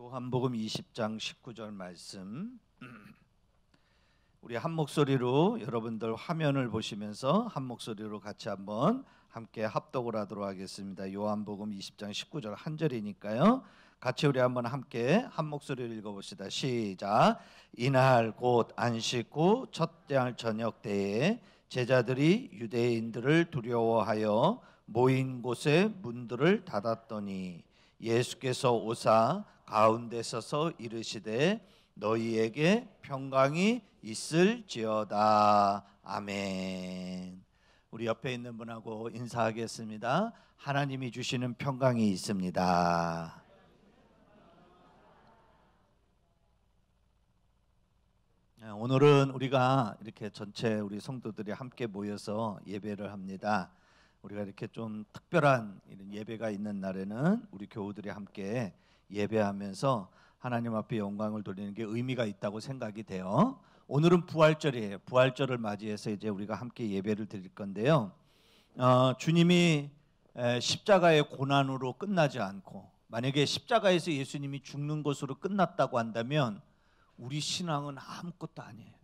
요한복음 20장 19절 말씀, 우리 한 목소리로 여러분들 화면을 보시면서 한 목소리로 같이 한번 함께 합독을 하도록 하겠습니다. 요한복음 20장 19절 한 절이니까요. 같이 우리 한번 함께 한 목소리로 읽어봅시다. 시작. 이날 곧 안식 후 첫날 저녁 때에 제자들이 유대인들을 두려워하여 모인 곳에 문들을 닫았더니 예수께서 오사 가운데 서서 이르시되 너희에게 평강이 있을지어다. 아멘. 우리 옆에 있는 분하고 인사하겠습니다. 하나님이 주시는 평강이 있습니다. 오늘은 우리가 이렇게 전체 우리 성도들이 함께 모여서 예배를 합니다. 우리가 이렇게 좀 특별한 이런 예배가 있는 날에는 우리 교우들이 함께 예배하면서 하나님 앞에 영광을 돌리는 게 의미가 있다고 생각이 돼요. 오늘은 부활절이에요. 부활절을 맞이해서 이제 우리가 함께 예배를 드릴 건데요. 주님이 십자가의 고난으로 끝나지 않고, 만약에 십자가에서 예수님이 죽는 것으로 끝났다고 한다면 우리 신앙은 아무것도 아니에요.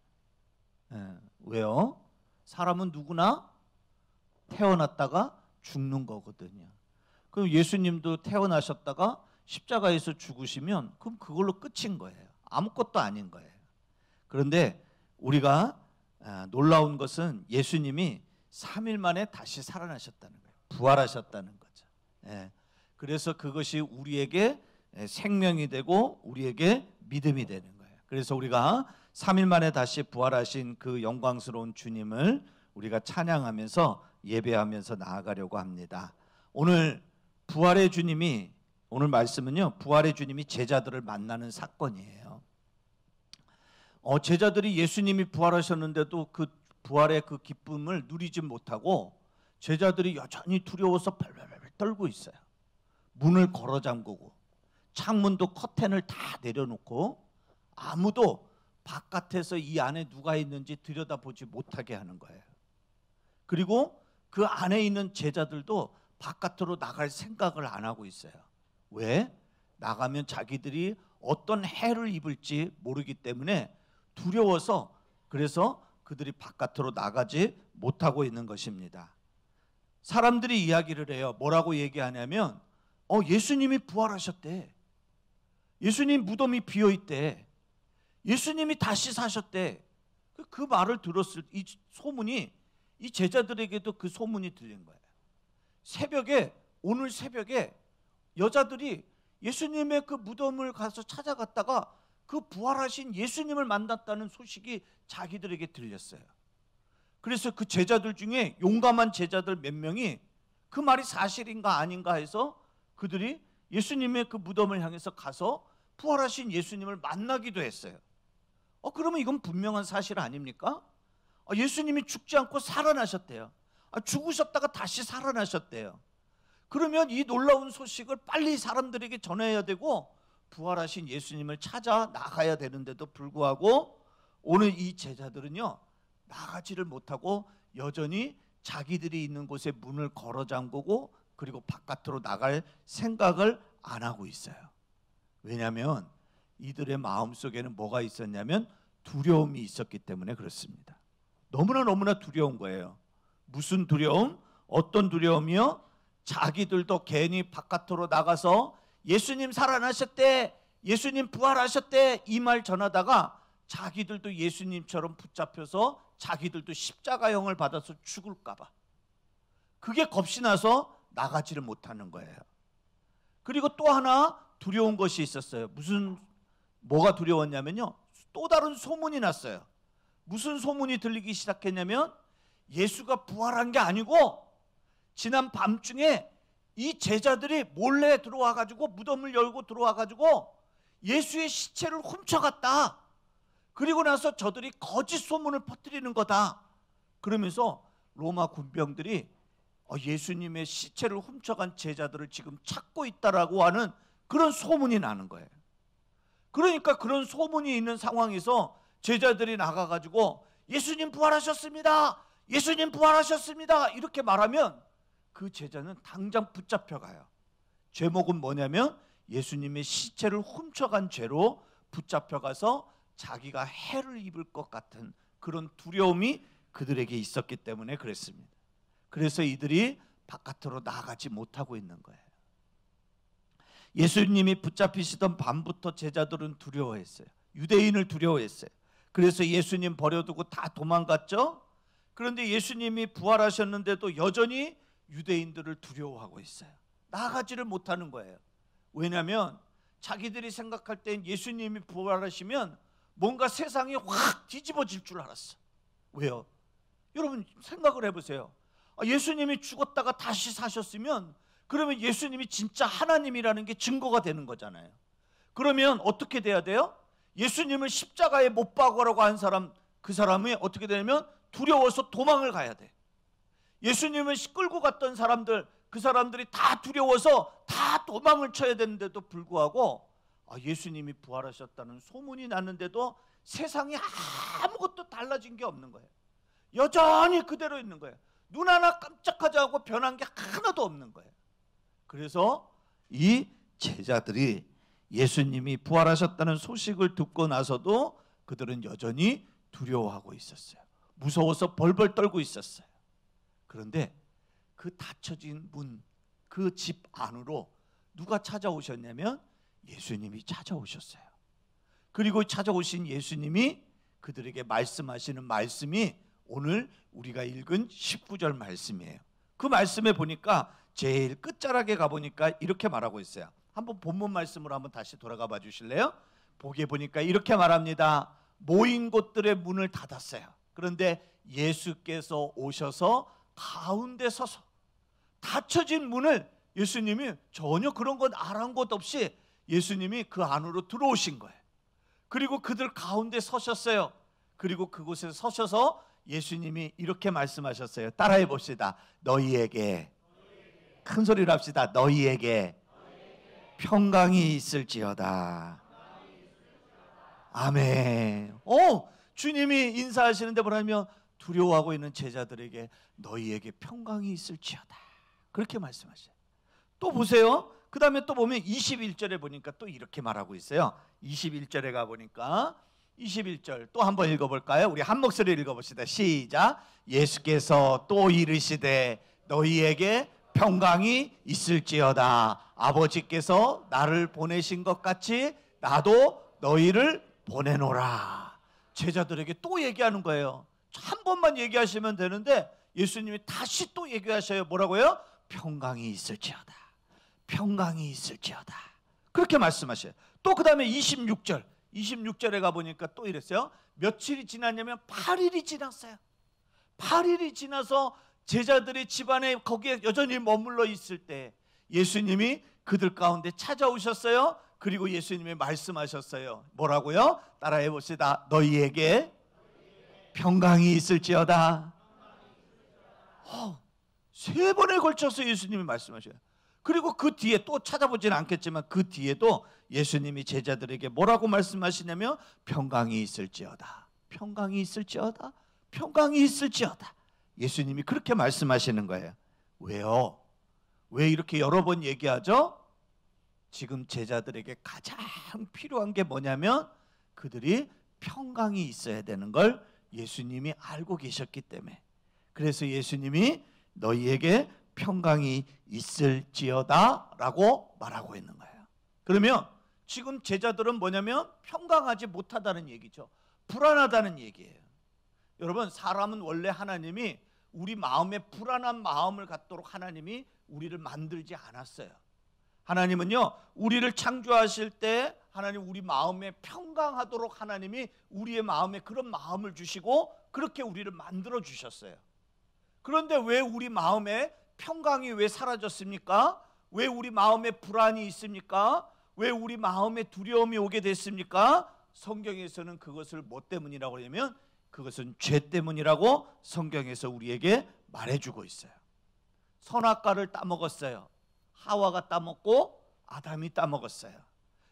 왜요? 사람은 누구나 태어났다가 죽는 거거든요. 그럼 예수님도 태어나셨다가 십자가에서 죽으시면 그럼 그걸로 끝인 거예요. 아무것도 아닌 거예요. 그런데 우리가 놀라운 것은 예수님이 3일 만에 다시 살아나셨다는 거예요. 부활하셨다는 거죠. 그래서 그것이 우리에게 생명이 되고 우리에게 믿음이 되는 거예요. 그래서 우리가 3일 만에 다시 부활하신 그 영광스러운 주님을 우리가 찬양하면서 예배하면서 나아가려고 합니다. 오늘 부활의 주님이, 오늘 말씀은요, 부활의 주님이 제자들을 만나는 사건이에요. 제자들이 예수님이 부활하셨는데도 그 부활의 그 기쁨을 누리지 못하고 제자들이 여전히 두려워서 벌벌벌 떨고 있어요. 문을 걸어 잠그고 창문도 커튼을 다 내려놓고 아무도 바깥에서 이 안에 누가 있는지 들여다보지 못하게 하는 거예요. 그리고 그 안에 있는 제자들도 바깥으로 나갈 생각을 안 하고 있어요. 왜? 나가면 자기들이 어떤 해를 입을지 모르기 때문에 두려워서, 그래서 그들이 바깥으로 나가지 못하고 있는 것입니다. 사람들이 이야기를 해요. 뭐라고 얘기하냐면 예수님이 부활하셨대. 예수님 무덤이 비어있대. 예수님이 다시 사셨대. 그 말을 들었을 이 소문이, 이 제자들에게도 그 소문이 들린 거예요. 오늘 새벽에 여자들이 예수님의 그 무덤을 가서 찾아갔다가 그 부활하신 예수님을 만났다는 소식이 자기들에게 들렸어요. 그래서 그 제자들 중에 용감한 제자들 몇 명이 그 말이 사실인가 아닌가 해서 그들이 예수님의 그 무덤을 향해서 가서 부활하신 예수님을 만나기도 했어요. 그러면 이건 분명한 사실 아닙니까? 예수님이 죽지 않고 살아나셨대요. 죽으셨다가 다시 살아나셨대요. 그러면 이 놀라운 소식을 빨리 사람들에게 전해야 되고 부활하신 예수님을 찾아 나가야 되는데도 불구하고 오늘 이 제자들은요, 나가지를 못하고 여전히 자기들이 있는 곳에 문을 걸어 잠그고 그리고 바깥으로 나갈 생각을 안 하고 있어요. 왜냐하면 이들의 마음속에는 뭐가 있었냐면 두려움이 있었기 때문에 그렇습니다. 너무나 두려운 거예요. 무슨 두려움? 어떤 두려움이요? 자기들도 괜히 바깥으로 나가서 예수님 살아나셨대, 예수님 부활하셨대 이 말 전하다가 자기들도 예수님처럼 붙잡혀서 자기들도 십자가형을 받아서 죽을까 봐 그게 겁이 나서 나가지를 못하는 거예요. 그리고 또 하나 두려운 것이 있었어요. 뭐가 두려웠냐면요, 또 다른 소문이 났어요. 무슨 소문이 들리기 시작했냐면 예수가 부활한 게 아니고 지난 밤중에 이 제자들이 몰래 들어와가지고 무덤을 열고 들어와가지고 예수의 시체를 훔쳐갔다. 그리고 나서 저들이 거짓 소문을 퍼뜨리는 거다. 그러면서 로마 군병들이 예수님의 시체를 훔쳐간 제자들을 지금 찾고 있다라고 하는 그런 소문이 나는 거예요. 그러니까 그런 소문이 있는 상황에서 제자들이 나가가지고 예수님 부활하셨습니다, 예수님 부활하셨습니다 이렇게 말하면 그 제자는 당장 붙잡혀가요. 제목은 뭐냐면 예수님의 시체를 훔쳐간 죄로 붙잡혀가서 자기가 해를 입을 것 같은 그런 두려움이 그들에게 있었기 때문에 그랬습니다. 그래서 이들이 바깥으로 나가지 못하고 있는 거예요. 예수님이 붙잡히시던 밤부터 제자들은 두려워했어요. 유대인을 두려워했어요. 그래서 예수님 버려두고 다 도망갔죠. 그런데 예수님이 부활하셨는데도 여전히 유대인들을 두려워하고 있어요. 나가지를 못하는 거예요. 왜냐하면 자기들이 생각할 땐 예수님이 부활하시면 뭔가 세상이 확 뒤집어질 줄 알았어. 왜요? 여러분 생각을 해보세요. 예수님이 죽었다가 다시 사셨으면 그러면 예수님이 진짜 하나님이라는 게 증거가 되는 거잖아요. 그러면 어떻게 돼야 돼요? 예수님을 십자가에 못 박으라고 한 사람, 그 사람이 어떻게 되냐면 두려워서 도망을 가야 돼. 예수님을 끌고 갔던 사람들, 그 사람들이 다 두려워서 다 도망을 쳐야 되는데도 불구하고 예수님이 부활하셨다는 소문이 났는데도 세상이 아무것도 달라진 게 없는 거예요. 여전히 그대로 있는 거예요. 눈 하나 깜짝하지 않고 변한 게 하나도 없는 거예요. 그래서 이 제자들이 예수님이 부활하셨다는 소식을 듣고 나서도 그들은 여전히 두려워하고 있었어요. 무서워서 벌벌 떨고 있었어요. 그런데 그 닫혀진 문, 그 집 안으로 누가 찾아오셨냐면 예수님이 찾아오셨어요. 그리고 찾아오신 예수님이 그들에게 말씀하시는 말씀이 오늘 우리가 읽은 19절 말씀이에요. 그 말씀에 보니까 제일 끝자락에 가보니까 이렇게 말하고 있어요. 한번 본문 말씀으로 한번 다시 돌아가 봐 주실래요? 보기에 보니까 이렇게 말합니다. 모인 곳들의 문을 닫았어요. 그런데 예수께서 오셔서 가운데 서서 닫혀진 문을 예수님이 전혀 그런 것 아랑곳 없이 예수님이 그 안으로 들어오신 거예요. 그리고 그들 가운데 서셨어요. 그리고 그곳에 서셔서 예수님이 이렇게 말씀하셨어요. 따라해 봅시다. 너희에게, 큰 소리로 합시다. 너희에게 평강이 있을지어다. 아멘. 주님이 인사하시는데 뭐라면 두려워하고 있는 제자들에게 너희에게 평강이 있을지어다. 그렇게 말씀하셔요. 또 보세요. 그 다음에 또 보면 21절에 보니까 또 이렇게 말하고 있어요. 21절에 가보니까 21절 또 한번 읽어볼까요? 우리 한 목소리 읽어봅시다. 시작. 예수께서 또 이르시되 너희에게 평강이 있을지어다. 아버지께서 나를 보내신 것 같이 나도 너희를 보내노라. 제자들에게 또 얘기하는 거예요. 한 번만 얘기하시면 되는데 예수님이 다시 또 얘기하셔요. 뭐라고요? 평강이 있을지어다. 평강이 있을지어다. 그렇게 말씀하셔요. 또 그 다음에 26절에 가보니까 또 이랬어요. 며칠이 지났냐면 8일이 지났어요. 8일이 지나서 제자들이 집안에 거기에 여전히 머물러 있을 때 예수님이 그들 가운데 찾아오셨어요. 그리고 예수님이 말씀하셨어요. 뭐라고요? 따라해 봅시다. 너희에게 평강이 있을지어다. 3번에 걸쳐서 예수님이 말씀하셔요. 그리고 그 뒤에 또 찾아보지는 않겠지만 그 뒤에도 예수님이 제자들에게 뭐라고 말씀하시냐면 평강이 있을지어다. 평강이 있을지어다. 평강이 있을지어다. 예수님이 그렇게 말씀하시는 거예요. 왜요? 왜 이렇게 여러 번 얘기하죠? 지금 제자들에게 가장 필요한 게 뭐냐면 그들이 평강이 있어야 되는 걸 예수님이 알고 계셨기 때문에, 그래서 예수님이 너희에게 평강이 있을지어다 라고 말하고 있는 거예요. 그러면 지금 제자들은 뭐냐면 평강하지 못하다는 얘기죠. 불안하다는 얘기예요. 여러분, 사람은 원래 하나님이 우리 마음에 불안한 마음을 갖도록 하나님이 우리를 만들지 않았어요. 하나님은요, 우리를 창조하실 때 하나님 우리 마음에 평강하도록 하나님이 우리의 마음에 그런 마음을 주시고 그렇게 우리를 만들어 주셨어요. 그런데 왜 우리 마음에 평강이 왜 사라졌습니까? 왜 우리 마음에 불안이 있습니까? 왜 우리 마음에 두려움이 오게 됐습니까? 성경에서는 그것을 뭐 때문이라고 하냐면 그것은 죄 때문이라고 성경에서 우리에게 말해주고 있어요. 선악과를 따먹었어요. 하와가 따먹고 아담이 따먹었어요.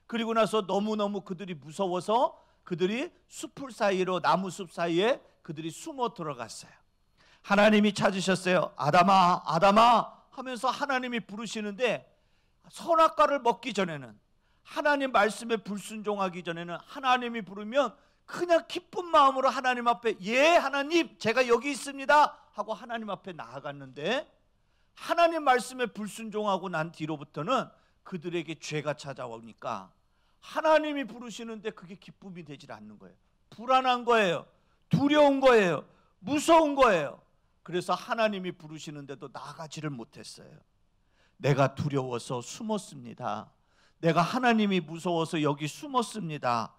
그리고 나서 너무너무 그들이 무서워서 그들이 숲을 사이로, 나무숲 사이에 그들이 숨어 들어갔어요. 하나님이 찾으셨어요. 아담아, 아담아 하면서 하나님이 부르시는데 선악과를 먹기 전에는, 하나님 말씀에 불순종하기 전에는 하나님이 부르면 그냥 기쁜 마음으로 하나님 앞에 예 하나님 제가 여기 있습니다 하고 하나님 앞에 나아갔는데, 하나님 말씀에 불순종하고 난 뒤로부터는 그들에게 죄가 찾아오니까 하나님이 부르시는데 그게 기쁨이 되질 않는 거예요. 불안한 거예요. 두려운 거예요. 무서운 거예요. 그래서 하나님이 부르시는데도 나아가지를 못했어요. 내가 두려워서 숨었습니다. 내가 하나님이 무서워서 여기 숨었습니다.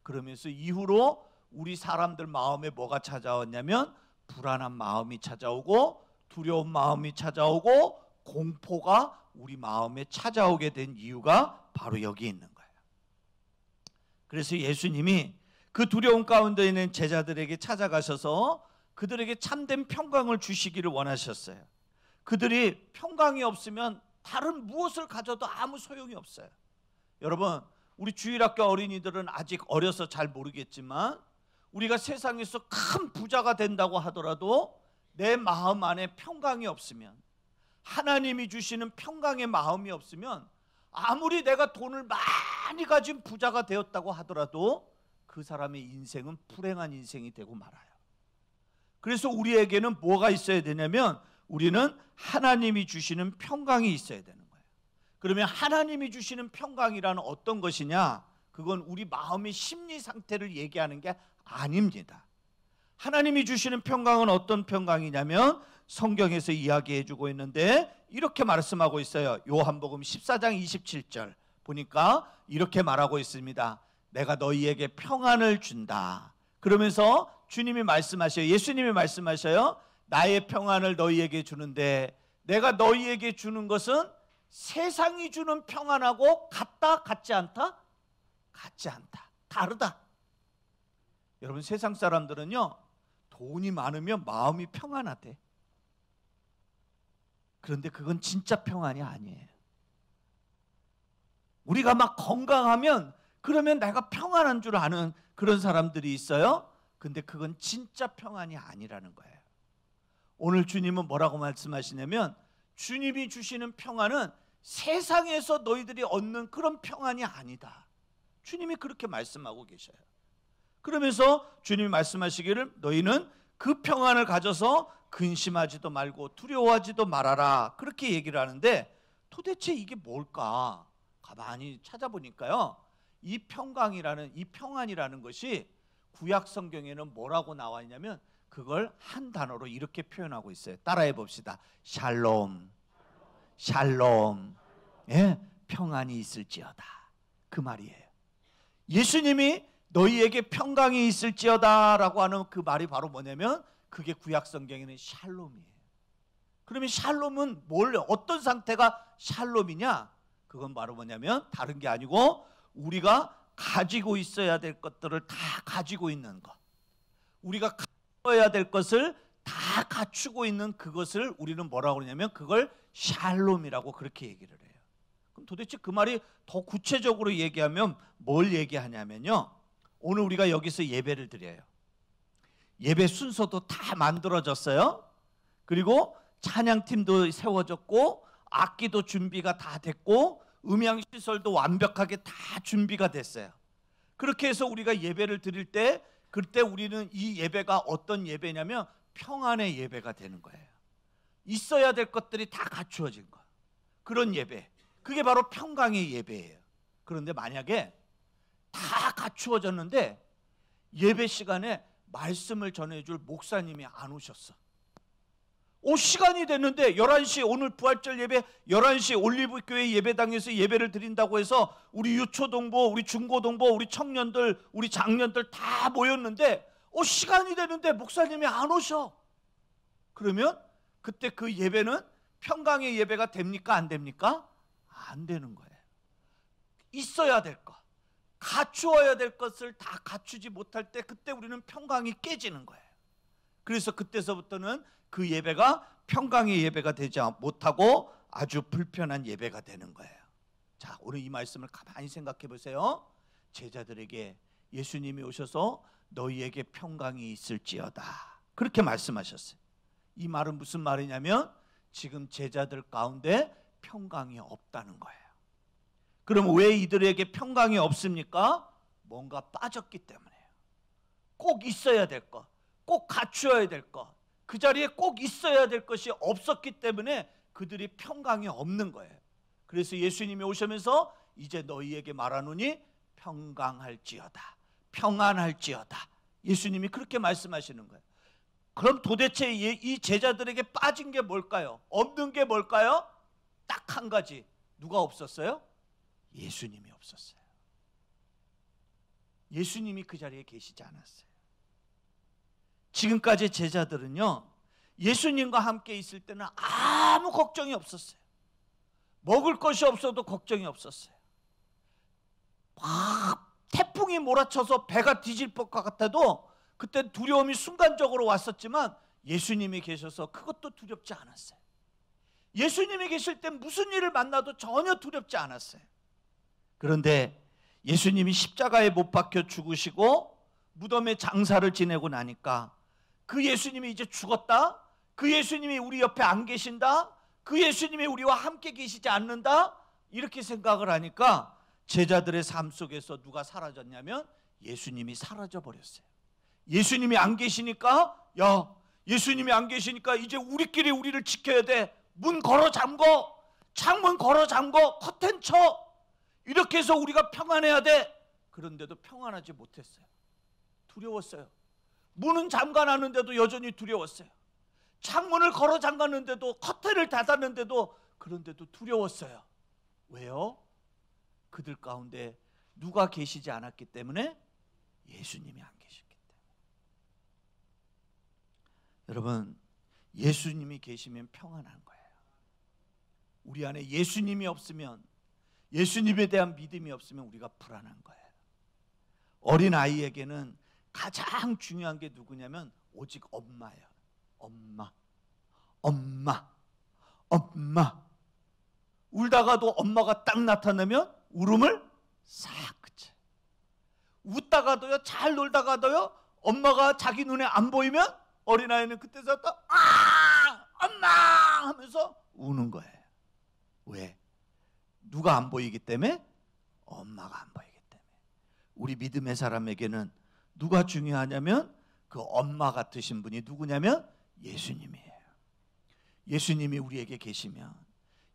그러면서 이후로 우리 사람들 마음에 뭐가 찾아왔냐면 불안한 마음이 찾아오고 두려운 마음이 찾아오고 공포가 우리 마음에 찾아오게 된 이유가 바로 여기 있는 거예요. 그래서 예수님이 그 두려움 가운데 있는 제자들에게 찾아가셔서 그들에게 참된 평강을 주시기를 원하셨어요. 그들이 평강이 없으면 다른 무엇을 가져도 아무 소용이 없어요. 여러분, 우리 주일학교 어린이들은 아직 어려서 잘 모르겠지만 우리가 세상에서 큰 부자가 된다고 하더라도 내 마음 안에 평강이 없으면, 하나님이 주시는 평강의 마음이 없으면 아무리 내가 돈을 많이 가진 부자가 되었다고 하더라도 그 사람의 인생은 불행한 인생이 되고 말아요. 그래서 우리에게는 뭐가 있어야 되냐면 우리는 하나님이 주시는 평강이 있어야 되는 거예요. 그러면 하나님이 주시는 평강이라는 어떤 것이냐? 그건 우리 마음의 심리 상태를 얘기하는 게 아닙니다. 하나님이 주시는 평강은 어떤 평강이냐면 성경에서 이야기해주고 있는데 이렇게 말씀하고 있어요. 요한복음 14장 27절 보니까 이렇게 말하고 있습니다. 내가 너희에게 평안을 준다. 그러면서 주님이 말씀하셔요. 예수님이 말씀하셔요. 나의 평안을 너희에게 주는데 내가 너희에게 주는 것은 세상이 주는 평안하고 같다? 같지 않다? 같지 않다. 다르다. 여러분, 세상 사람들은요 돈이 많으면 마음이 평안하대. 그런데 그건 진짜 평안이 아니에요. 우리가 막 건강하면 그러면 내가 평안한 줄 아는 그런 사람들이 있어요. 근데 그건 진짜 평안이 아니라는 거예요. 오늘 주님은 뭐라고 말씀하시냐면 주님이 주시는 평안은 세상에서 너희들이 얻는 그런 평안이 아니다. 주님이 그렇게 말씀하고 계셔요. 그러면서 주님이 말씀하시기를 너희는 그 평안을 가져서 근심하지도 말고 두려워하지도 말아라. 그렇게 얘기를 하는데 도대체 이게 뭘까? 가만히 찾아보니까요. 이 평강이라는, 이 평안이라는 것이 구약 성경에는 뭐라고 나와 있냐면 그걸 한 단어로 이렇게 표현하고 있어요. 따라해 봅시다. 샬롬. 샬롬. 예, 평안이 있을지어다. 그 말이에요. 예수님이 너희에게 평강이 있을지어다 라고 하는 그 말이 바로 뭐냐면 그게 구약 성경에는 샬롬이에요. 그러면 샬롬은 어떤 상태가 샬롬이냐? 그건 바로 뭐냐면 다른 게 아니고 우리가 가지고 있어야 될 것들을 다 가지고 있는 것, 우리가 갖춰야 될 것을 다 갖추고 있는 그것을 우리는 뭐라고 그러냐면 그걸 샬롬이라고 그렇게 얘기를 해요. 그럼 도대체 그 말이 더 구체적으로 얘기하면 뭘 얘기하냐면요, 오늘 우리가 여기서 예배를 드려요. 예배 순서도 다 만들어졌어요. 그리고 찬양팀도 세워졌고 악기도 준비가 다 됐고 음향시설도 완벽하게 다 준비가 됐어요. 그렇게 해서 우리가 예배를 드릴 때 그때 우리는 이 예배가 어떤 예배냐면 평안의 예배가 되는 거예요. 있어야 될 것들이 다 갖추어진 거, 그런 예배, 그게 바로 평강의 예배예요. 그런데 만약에 다 갖추어졌는데 예배 시간에 말씀을 전해줄 목사님이 안 오셨어. 시간이 됐는데 11시 오늘 부활절 예배 11시 올리브교회 예배당에서 예배를 드린다고 해서 우리 유초동보, 우리 중고동보, 우리 청년들, 우리 장년들 다 모였는데 시간이 됐는데 목사님이 안 오셔. 그러면 그때 그 예배는 평강의 예배가 됩니까? 안 됩니까? 안 되는 거예요. 있어야 될 것, 갖추어야 될 것을 다 갖추지 못할 때 그때 우리는 평강이 깨지는 거예요. 그래서 그때서부터는 그 예배가 평강의 예배가 되지 못하고 아주 불편한 예배가 되는 거예요. 자, 오늘 이 말씀을 가만히 생각해 보세요. 제자들에게 예수님이 오셔서 너희에게 평강이 있을지어다 그렇게 말씀하셨어요. 이 말은 무슨 말이냐면 지금 제자들 가운데 평강이 없다는 거예요. 그럼 왜 이들에게 평강이 없습니까? 뭔가 빠졌기 때문에요. 꼭 있어야 될 것, 꼭 갖추어야 될 것, 그 자리에 꼭 있어야 될 것이 없었기 때문에 그들이 평강이 없는 거예요. 그래서 예수님이 오시면서 이제 너희에게 말하노니 평강할지어다, 평안할지어다. 예수님이 그렇게 말씀하시는 거예요. 그럼 도대체 이 제자들에게 빠진 게 뭘까요? 없는 게 뭘까요? 딱 한 가지. 누가 없었어요? 예수님이 없었어요. 예수님이 그 자리에 계시지 않았어요. 지금까지 제자들은요, 예수님과 함께 있을 때는 아무 걱정이 없었어요. 먹을 것이 없어도 걱정이 없었어요. 막 태풍이 몰아쳐서 배가 뒤질 것 같아도 그때 두려움이 순간적으로 왔었지만 예수님이 계셔서 그것도 두렵지 않았어요. 예수님이 계실 때 무슨 일을 만나도 전혀 두렵지 않았어요. 그런데 예수님이 십자가에 못 박혀 죽으시고 무덤에 장사를 지내고 나니까 그 예수님이 이제 죽었다? 그 예수님이 우리 옆에 안 계신다? 그 예수님이 우리와 함께 계시지 않는다? 이렇게 생각을 하니까 제자들의 삶 속에서 누가 사라졌냐면 예수님이 사라져 버렸어요. 예수님이 안 계시니까, 야, 예수님이 안 계시니까 이제 우리끼리 우리를 지켜야 돼. 문 걸어 잠궈, 창문 걸어 잠궈, 커튼 쳐. 이렇게 해서 우리가 평안해야 돼. 그런데도 평안하지 못했어요. 두려웠어요. 문은 잠가놨는데도 여전히 두려웠어요. 창문을 걸어 잠갔는데도, 커튼을 닫았는데도, 그런데도 두려웠어요. 왜요? 그들 가운데 누가 계시지 않았기 때문에? 예수님이 안 계셨기 때문에. 여러분, 예수님이 계시면 평안한 거예요. 우리 안에 예수님이 없으면, 예수님에 대한 믿음이 없으면 우리가 불안한 거예요. 어린아이에게는 가장 중요한 게 누구냐면 오직 엄마예요. 엄마, 엄마, 엄마. 울다가도 엄마가 딱 나타나면 울음을 싹 그쳐요. 웃다가도요, 잘 놀다가도요, 엄마가 자기 눈에 안 보이면 어린아이는 그때서부터 아, 엄마 하면서 우는 거예요. 왜? 누가 안 보이기 때문에? 엄마가 안 보이기 때문에. 우리 믿음의 사람에게는 누가 중요하냐면 그 엄마 같으신 분이 누구냐면 예수님이에요. 예수님이 우리에게 계시면,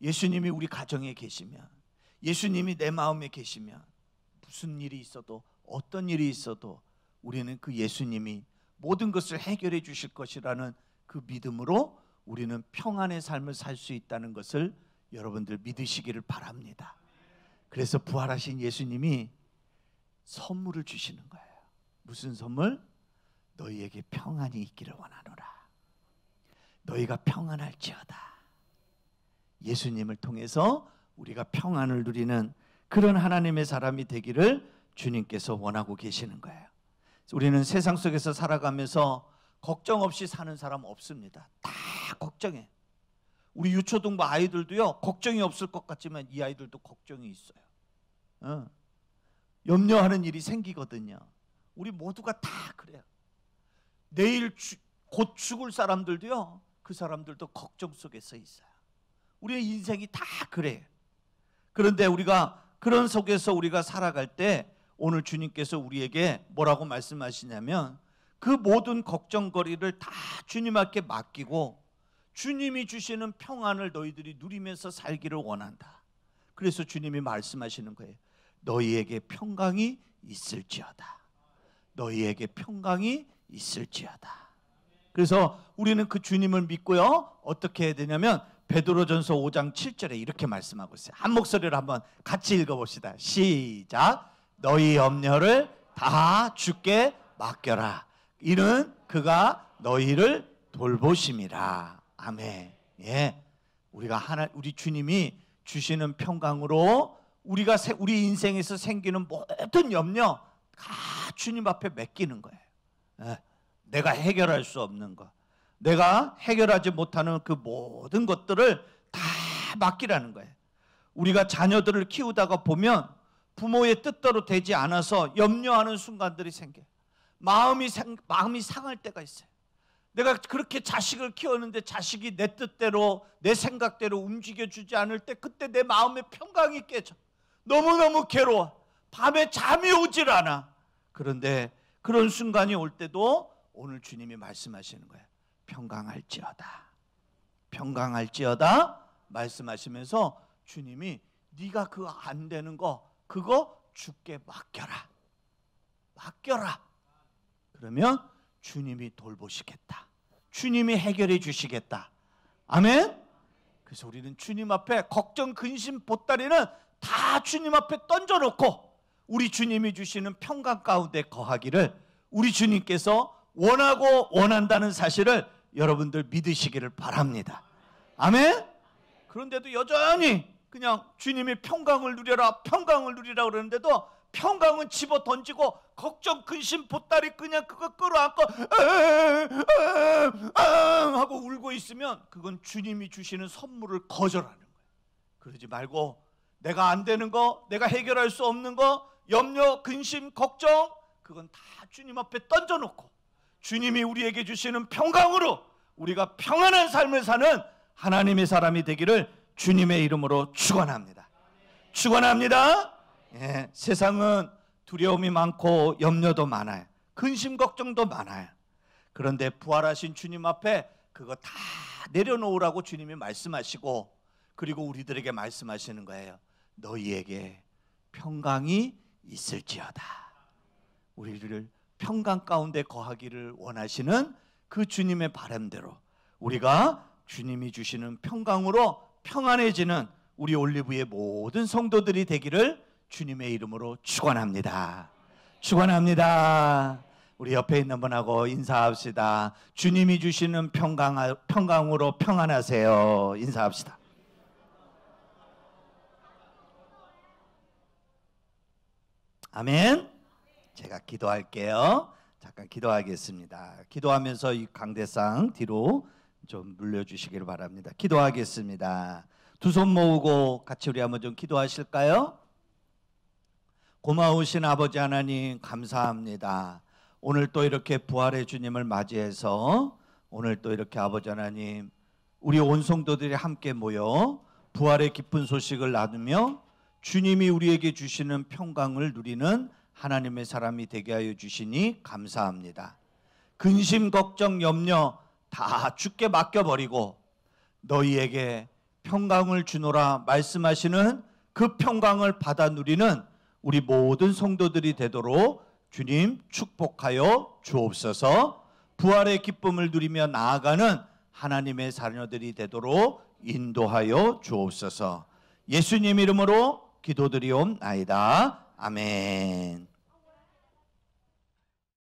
예수님이 우리 가정에 계시면, 예수님이 내 마음에 계시면 무슨 일이 있어도, 어떤 일이 있어도 우리는 그 예수님이 모든 것을 해결해 주실 것이라는 그 믿음으로 우리는 평안의 삶을 살 수 있다는 것을 여러분들 믿으시기를 바랍니다. 그래서 부활하신 예수님이 선물을 주시는 거예요. 무슨 선물? 너희에게 평안이 있기를 원하노라. 너희가 평안할지어다. 예수님을 통해서 우리가 평안을 누리는 그런 하나님의 사람이 되기를 주님께서 원하고 계시는 거예요. 우리는 세상 속에서 살아가면서 걱정 없이 사는 사람 없습니다. 다 걱정해. 우리 유초등부 아이들도요, 걱정이 없을 것 같지만 이 아이들도 걱정이 있어요. 염려하는 일이 생기거든요. 우리 모두가 다 그래요. 내일 곧 죽을 사람들도요, 그 사람들도 걱정 속에서 있어요. 우리의 인생이 다 그래요. 그런데 우리가 그런 속에서 우리가 살아갈 때 오늘 주님께서 우리에게 뭐라고 말씀하시냐면 그 모든 걱정거리를 다 주님 앞에 맡기고 주님이 주시는 평안을 너희들이 누리면서 살기를 원한다. 그래서 주님이 말씀하시는 거예요. 너희에게 평강이 있을지어다. 너희에게 평강이 있을지어다. 그래서 우리는 그 주님을 믿고요, 어떻게 해야 되냐면 베드로전서 5장 7절에 이렇게 말씀하고 있어요. 한 목소리로 한번 같이 읽어봅시다. 시작. 너희 염려를 다 주께 맡겨라. 이는 그가 너희를 돌보심이라. 아멘. 예, 우리 주님이 주시는 평강으로 우리가 우리 인생에서 생기는 모든 염려 다 주님 앞에 맡기는 거예요. 예, 내가 해결할 수 없는 것, 내가 해결하지 못하는 그 모든 것들을 다 맡기라는 거예요. 우리가 자녀들을 키우다가 보면 부모의 뜻대로 되지 않아서 염려하는 순간들이 생겨요. 마음이 상할 때가 있어요. 내가 그렇게 자식을 키웠는데 자식이 내 뜻대로, 내 생각대로 움직여주지 않을 때 그때 내 마음의 평강이 깨져. 너무너무 괴로워. 밤에 잠이 오질 않아. 그런데 그런 순간이 올 때도 오늘 주님이 말씀하시는 거예요. 평강할지어다. 평강할지어다 말씀하시면서 주님이 네가 그거 안 되는 거 그거 주께 맡겨라. 맡겨라. 그러면 주님이 돌보시겠다. 주님이 해결해 주시겠다. 아멘. 그래서 우리는 주님 앞에 걱정, 근심, 보따리는 다 주님 앞에 던져놓고 우리 주님이 주시는 평강 가운데 거하기를 우리 주님께서 원하고 원한다는 사실을 여러분들 믿으시기를 바랍니다. 아멘. 그런데도 여전히 그냥 주님이 평강을 누려라, 평강을 누리라 그러는데도 평강은 집어 던지고 걱정, 근심, 보따리 그냥 그거 끌어안고 하고 울고 있으면 그건 주님이 주시는 선물을 거절하는 거예요. 그러지 말고 내가 안 되는 거, 내가 해결할 수 없는 거, 염려, 근심, 걱정 그건 다 주님 앞에 던져놓고 주님이 우리에게 주시는 평강으로 우리가 평안한 삶을 사는 하나님의 사람이 되기를 주님의 이름으로 축원합니다. 축원합니다. 예, 세상은 두려움이 많고 염려도 많아요. 근심 걱정도 많아요. 그런데 부활하신 주님 앞에 그거 다 내려놓으라고 주님이 말씀하시고 그리고 우리들에게 말씀하시는 거예요. 너희에게 평강이 있을지어다. 우리를 평강 가운데 거하기를 원하시는 그 주님의 바람대로 우리가 주님이 주시는 평강으로 평안해지는 우리 올리브의 모든 성도들이 되기를 주님의 이름으로 축원합니다. 축원합니다. 우리 옆에 있는 분하고 인사합시다. 주님이 주시는 평강으로 평안하세요. 인사합시다. 아멘. 제가 기도할게요. 잠깐 기도하겠습니다. 기도하면서 이 강대상 뒤로 좀 물려주시기를 바랍니다. 기도하겠습니다. 두 손 모으고 같이 우리 한번 좀 기도하실까요? 고마우신 아버지 하나님 감사합니다. 오늘 또 이렇게 부활의 주님을 맞이해서 오늘 또 이렇게 아버지 하나님 우리 온 성도들이 함께 모여 부활의 기쁜 소식을 나누며 주님이 우리에게 주시는 평강을 누리는 하나님의 사람이 되게 하여 주시니 감사합니다. 근심, 걱정, 염려 다 주께 맡겨버리고 너희에게 평강을 주노라 말씀하시는 그 평강을 받아 누리는 우리 모든 성도들이 되도록 주님 축복하여 주옵소서. 부활의 기쁨을 누리며 나아가는 하나님의 자녀들이 되도록 인도하여 주옵소서. 예수님 이름으로 기도드리옵나이다. 아멘.